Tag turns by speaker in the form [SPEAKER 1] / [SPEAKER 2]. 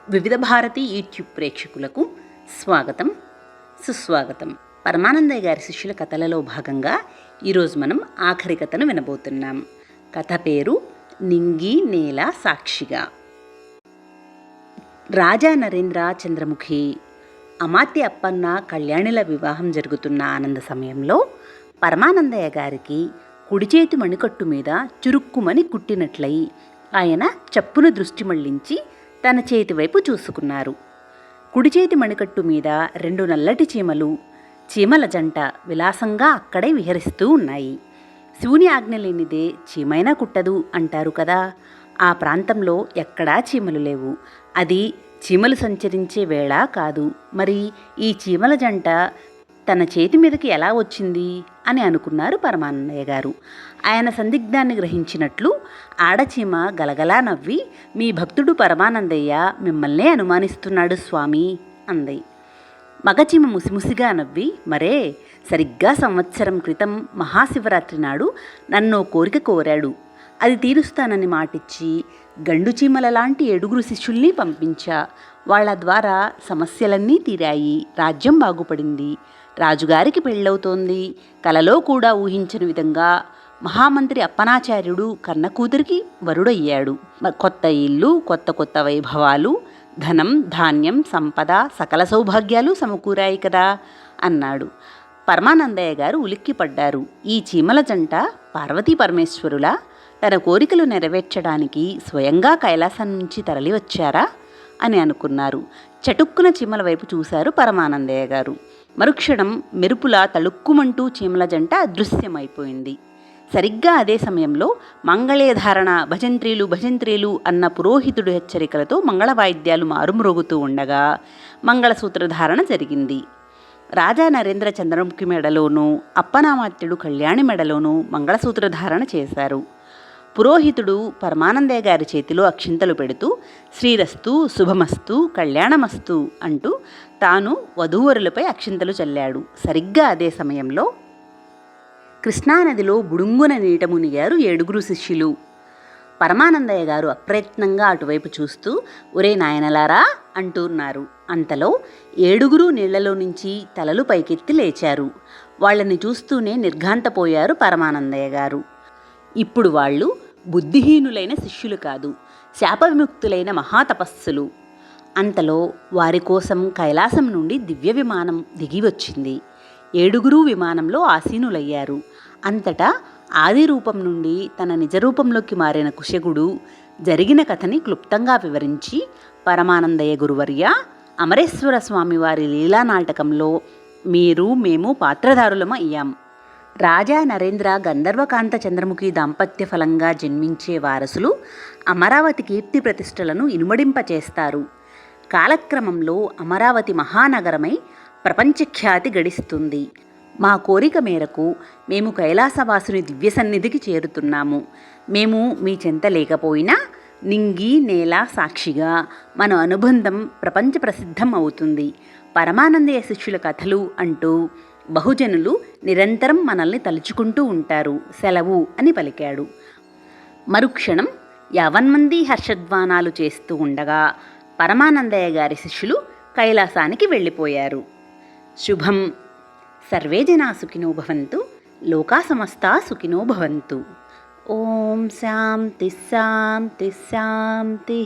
[SPEAKER 1] వివిధ భారతి యూట్యూబ్ ప్రేక్షకులకు స్వాగతం, సుస్వాగతం. పరమానందయ్య గారి శిష్యుల కథలలో భాగంగా ఈరోజు మనం ఆఖరి కథను వినబోతున్నాం. కథ పేరు నింగి నేల సాక్షిగా. రాజా నరేంద్ర చంద్రముఖి అమాత్య అప్పన్న కళ్యాణిల వివాహం జరుగుతున్న ఆనంద సమయంలో పరమానందయ్య గారికి కుడి చేతి మణికట్టు మీద చురుక్కుమని కుట్టినట్లయి ఆయన చప్పున దృష్టి మళ్లించి తన చేతి వైపు చూసుకున్నారు. కుడి చేతి మణికట్టు మీద 2 నల్లటి చీమల జంట విలాసంగా అక్కడే విహరిస్తూ ఉన్నాయి. శివుని ఆజ్ఞ లేనిదే చీమైనా కుట్టదు అంటారు కదా. ఆ ప్రాంతంలో ఎక్కడా చీమలు లేవు. అది చీమలు సంచరించే వేళ కాదు. మరి ఈ చీమల జంట తన చేతి మీదకి ఎలా వచ్చింది అని అనుకున్నారు పరమానందయ్య గారు. ఆయన సందిగ్ధాన్ని గ్రహించినట్లు ఆడచీమ గలగలా నవ్వి, మీ భక్తుడు పరమానందయ్య మిమ్మల్నే అనుమానిస్తున్నాడు స్వామి అంది. మగచీమ ముసిముసిగా నవ్వి, మరే సరిగ్గా సంవత్సరం క్రితం మహాశివరాత్రి నాడు నన్ను కోరిక కోరాడు. అది తీరుస్తానని మాటిచ్చి గండు చీమల లాంటి 7 శిష్యుల్ని పంపించా. వాళ్ల ద్వారా సమస్యలన్నీ తీరాయి. రాజ్యం బాగుపడింది. రాజుగారికి పెళ్ళవుతోంది. కలలో కూడా ఊహించని విధంగా మహామంత్రి అప్పనాచార్యుడు కన్న కూతురికి వరుడయ్యాడు. కొత్త ఇల్లు, కొత్త వైభవాలు, ధనం, ధాన్యం, సంపద, సకల సౌభాగ్యాలు సమకూరాయి కదా అన్నాడు. పరమానందయ్య గారు ఉలిక్కిపడ్డారు. ఈ చీమల జంట పార్వతీ పరమేశ్వరుల తన కోరికలు నెరవేర్చడానికి స్వయంగా కైలాసం నుంచి తరలి వచ్చారా అని అనుకున్నారు. చటుక్కున చీమల వైపు చూశారు పరమానందయ్య గారు. మరుక్షణం మెరుపులా తళుక్కుమంటూ చీమల జంట అదృశ్యమైపోయింది. సరిగ్గా అదే సమయంలో మంగళేధారణ భజంత్రీలు అన్న పురోహితుడు హెచ్చరికలతో మంగళ వాయిద్యాలు మారుమ్రోగుతూ ఉండగా మంగళసూత్రధారణ జరిగింది. రాజా నరేంద్ర చంద్రముఖి మెడలోనూ అప్పనామాత్యుడు కళ్యాణి మెడలోనూ మంగళసూత్రధారణ చేశారు. పురోహితుడు పరమానందయ్య గారి చేతిలో అక్షింతలు పెడుతూ శ్రీరస్తు, శుభమస్తు, కళ్యాణమస్తు అంటూ తాను వధూవరులపై అక్షింతలు చల్లాడు. సరిగ్గా అదే సమయంలో కృష్ణానదిలో బుడుంగున నీట మునిగారు 7 శిష్యులు. పరమానందయ్య గారు అప్రయత్నంగా అటువైపు చూస్తూ, ఒరే నాయనలారా అంటున్నారు. అంతలో 7 నీళ్లలో నుంచి తలలు పైకెత్తి లేచారు. వాళ్ళని చూస్తూనే నిర్ఘాంతపోయారు పరమానందయ్య గారు. ఇప్పుడు వాళ్ళు బుద్ధిహీనులైన శిష్యులు కాదు, శాప విముక్తులైన మహాతపస్సులు. అంతలో వారి కోసం కైలాసం నుండి దివ్య విమానం దిగి వచ్చింది. 7 విమానంలో ఆసీనులయ్యారు. అంతటా ఆది రూపం నుండి తన నిజరూపంలోకి మారిన కుశగుడు జరిగిన కథని క్లుప్తంగా వివరించి, పరమానందయ్య గురువర్య, అమరేశ్వర స్వామివారి లీలా నాటకంలో మీరు మేము పాత్రధారులం అయ్యాం. రాజా నరేంద్ర గంధర్వకాంత చంద్రముఖి దాంపత్య ఫలంగా జన్మించే వారసులు అమరావతి కీర్తి ప్రతిష్టలను ఇనుమడింపచేస్తారు. కాలక్రమంలో అమరావతి మహానగరమై ప్రపంచఖ్యాతి గడిస్తుంది. మా కోరిక మేరకు మేము కైలాసవాసుని దివ్య సన్నిధికి చేరుతున్నాము. మేము మీ చెంత లేకపోయినా నింగి నేల సాక్షిగా మన అనుబంధం ప్రపంచ ప్రసిద్ధం అవుతుంది. పరమానందయ్య శిష్యుల కథలు అంటూ బహుజనులు నిరంతరం మనల్ని తలుచుకుంటూ ఉంటారు. సెలవు అని పలికాడు. మరుక్షణం 50 మంది హర్షధ్వానాలు చేస్తూ ఉండగా పరమానందయ్య గారి శిష్యులు కైలాసానికి వెళ్ళిపోయారు. శుభం. సర్వే జనా సుఖినో భవంతు. లోకా సమస్తా సుఖినో భవంతు. ఓం శాంతి శాంతి శాంతి.